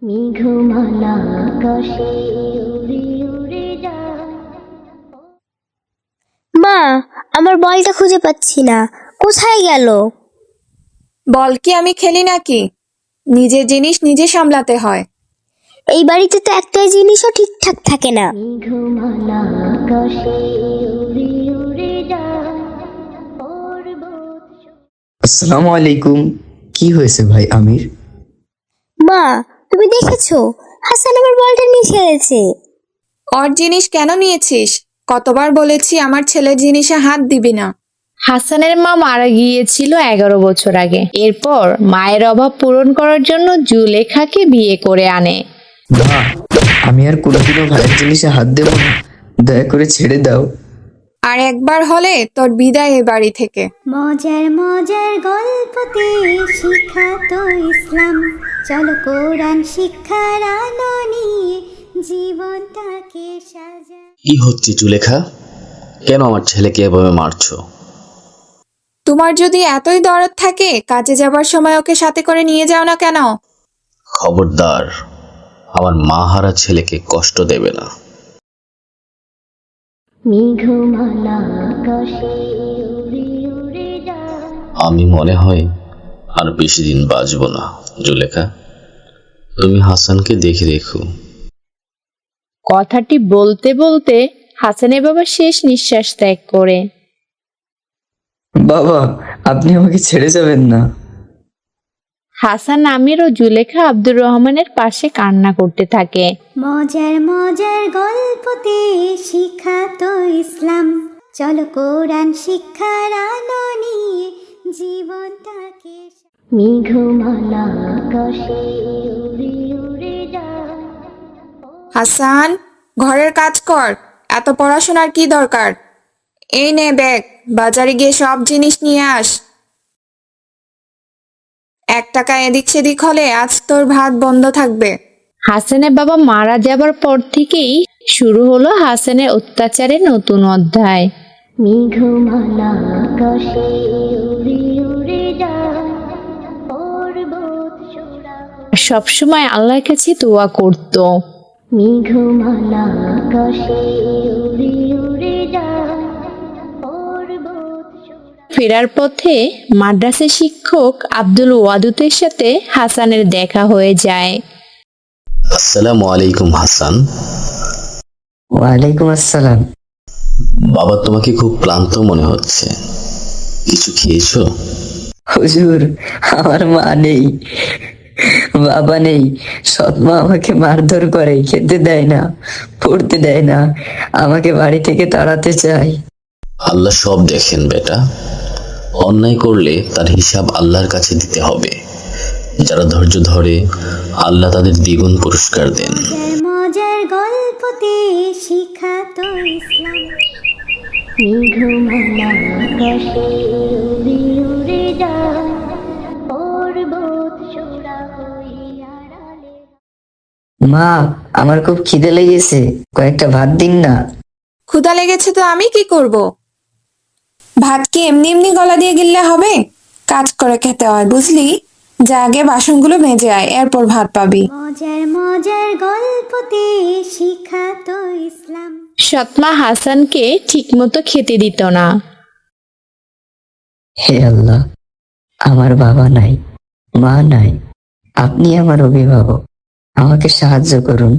মেঘমালা আকাশে উড়ে উড়ে যায়। মা, আমার বলটা খুঁজে পাচ্ছি না, কোথায় গেল? বল কি আমি খেলি নাকি? নিজের জিনিস নিজে সামলাতে হয়। এই বাড়িতে তো একটাই জিনিসও ঠিকঠাক থাকে না। মেঘমালা আকাশে উড়ে উড়ে যায়। আসসালামু আলাইকুম। কি হয়েছে ভাই আমির? মা, তুমি দেখেছো হাসান আমার বলটা নিয়ে খেলেছে। ওর জিনিস কেন নিয়েছিস? কতবার বলেছি আমার ছেলের জিনিসে হাত দিবি না। হাসানের মা মারা গিয়েছিল 11 বছর আগে। এরপর মায়ের অভাব পূরণ করার জন্য জুলেখাকে বিয়ে করে আনে। মা, আমি আর কোনোদিনও ভাইয়ের জিনিসে হাত দেব না, দয়া করে ছেড়ে দাও। আর একবার হলে তোর বিদায় এ বাড়ি থেকে। মজার মজার গল্পতে শিখাতো ইসলাম, চলো কোরআন শিক্ষার আলো নিয়ে জীবনটাকে সাজা। কি হচ্ছে জুলেখা? কেন আমার ছেলেকে এভাবে মারছো? তোমার যদি এতই দরদ থাকে কাজে যাবার সময় ওকে সাথে করে নিয়ে যাও না কেন? খবরদার, আমার মা হারা ছেলেকে কষ্ট দেবে না। মেঘমালা আকাশে উড়ে উড়ে যায়। আমি মনে হয় আর বেশি দিন বাঁচবো না। জুলেখা, তুমি হাসানকে দেখে রেখো। কথাটি বলতে বলতে হাসানের বাবা শেষ নিঃশ্বাস ত্যাগ করে। বাবা, আপনি আমাকে ছেড়ে যাবেন না। হাসান আমির ও জুলেখা আব্দুর রহমানের পাশে কান্না করতে থাকে। মজার মজার গল্পতে শিখাতো ইসলাম, চলো কোরআন শিক্ষার আলো নিয়ে জীবনটাকে। মেঘমালা আকাশে উড়ে উড়ে যায়। হাসান, ঘরের কাজ কর, এত পড়াশোনার কি দরকার? এই নে ব্যাগ, বাজারে গিয়ে সব জিনিস নিয়ে আস। 1 টাকা এদিক সেদিক হলে আজ তোর ভাত বন্ধ থাকবে। হাসানের বাবা মারা যাবার পর থেকেই শুরু হলো হাসানের অত্যাচারের নতুন অধ্যায়। মেঘমালা আকাশে উড়ে উড়ে যায়। পর্বত চূড়া সবসময় আল্লাহর কাছে দোয়া করত। মেঘমালা আকাশে উড়ে উড়ে যায়। পর্বত চূড়া ফেরার পথে মাদ্রাসা শিক্ষক আব্দুল ওয়াদুদের সাথে হাসানের দেখা হয়ে যায়। আসসালামু আলাইকুম হাসান। ওয়ালাইকুম আসসালাম। বাবা, তোমাকে খুব ক্লান্ত মনে হচ্ছে, কিছু খেয়েছো? হুজুর, আমার মা নেই, বাবা নেই, সৎ মা আমাকে মারধর করে, খেতে দেয় না, পড়তে দেয় না, আমাকে বাড়ি থেকে তাড়াতে চায়। আল্লাহ সব দেখেন বেটা। অন্যায় করলে তার হিসাব আল্লাহর কাছে দিতে হবে। যারা ধৈর্য ধরে আল্লাহ তাদের দ্বিগুণ পুরস্কার দেন। মজার গল্পতে শিখাতো ইসলাম। মেঘমালা আকাশে উড়ে উড়ে যায়। পর্বত চূড়া হয়ে আড়ালে। মা, আমার খুব খিদে লেগেছে, কয়েকটা ভাত দিন না। ক্ষুধা লেগেছে তো আমি কি করব? ভাত কি এমনি এমনি গলা দিয়ে গিললে হবে? কাজ করে খেতে হয়, বুঝলি? যা আগে বাসনগুলো মেজে আয়, এরপর ভাত পাবি। মজার মজার গল্পতে শিখাতো ইসলাম। সৎমা হাসানকে ঠিকমতো খেতে দিত না। হে আল্লাহ, আমার বাবা নাই, মা নাই, আপনি আমার অভিভাবক, আমাকে সাহায্য করুন।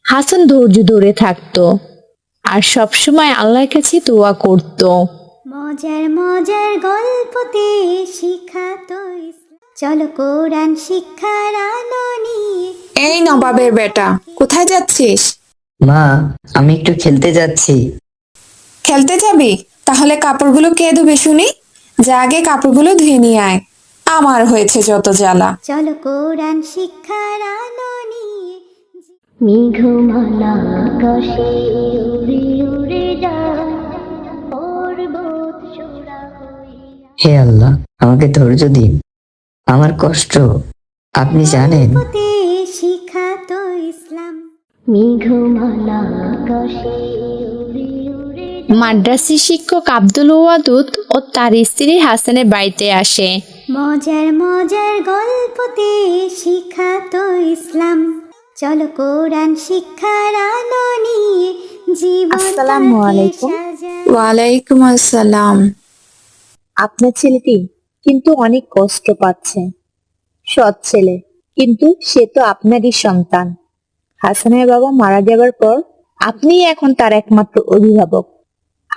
হাসান ধৈর্য ধরে থাকতো আর সবসময় আল্লাহর কাছে দোয়া করত। মজার মজার গল্পতে শিখাতো ইসলাম, চলো কোরআন শিক্ষার আলো নিয়ে। এই নবাবের বেটা, কোথায় যাচ্ছিস? মা, আমি একটু খেলতে যাচ্ছি। খেলতে যাবি? তাহলে কাপড়গুলো কে ধুবে শুনি? যা আগে কাপড়গুলো ধুয়ে নিয়ে আয়, আমার হয়েছে যত জ্বালা। চলো কোরআন শিক্ষার আলো নিয়ে। মেঘমালা আকাশে উড়ে উড়ে যায়। পর্বত চূড়া হয়ে। হে আল্লাহ, আমাকে ধৈর্য দিন, আমার কষ্ট আপনি জানেন। গল্পতে শিখাতো ইসলাম। মেঘমালা আকাশে উড়ে উড়ে মাদ্রাসি শিক্ষক আব্দুল ওয়াদুদ ও তার স্ত্রী হাসানের বাড়িতে আসে। মজার মজার গল্পতে শিখাতো ইসলাম, চলো কোরআন শিক্ষার আলো নিয়ে আসসালামু আলাইকুম। ওয়ালাইকুম আসসালাম। আপনার ছেলেটি কিন্তু অনেক কষ্ট পাচ্ছে। সৎ ছেলে, কিন্তু সে তো আপনারই সন্তান। হাসানের বাবা মারা যাবার পর আপনিই এখন তার একমাত্র অভিভাবক।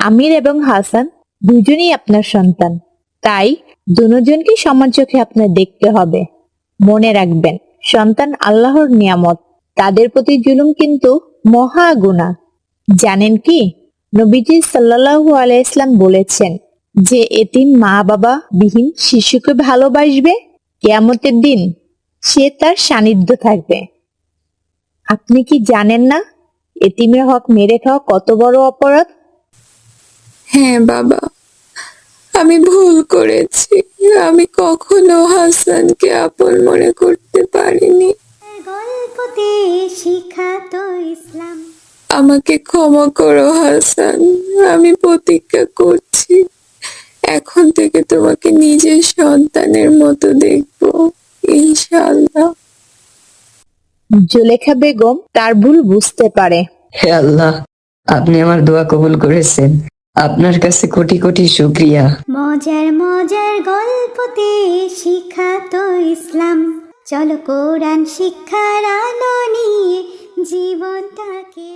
আমির এবং হাসান দুজনেই আপনার সন্তান, তাই দুজনকে সমান চোখে আপনার দেখতে হবে। মনে রাখবেন, সন্তান আল্লাহর নিয়ামত, তাদের প্রতি জুলুম কিন্তু মহা গুনাহ। জানেন কি, নবীজি সাল্লাল্লাহু আলাইহি ইসলাম বলেছেন, যে এতিম মা বাবা বিহীন শিশুকে ভালোবাসবে, কিয়ামতের দিন সে তার সান্নিধ্য থাকবে। আপনি কি জানেন না, এতিমের হক মেরে খাওয়া কত বড় অপরাধ? হ্যাঁ বাবা, আমি ভুল করেছি। আমি কখনো হাসানকে আপন মনে করতে পারিনি। গল্পতে শিখাতো ইসলাম। আমাকে ক্ষমা করো হাসান। আমি প্রতিজ্ঞা করছি, এখন থেকে তোমাকে নিজের সন্তানের মতো দেখবো, ইনশাআল্লাহ। জুলেখা বেগম তার ভুল বুঝতে পারে। হে আল্লাহ, আপনি আমার দোয়া কবুল করেছেন। আপনার কাছে কোটি কোটি শুকরিয়া। মজার মজার গল্পতে শিখাতো ইসলাম, চলো কোরআন শিক্ষার আলো নিয়ে জীবনটাকে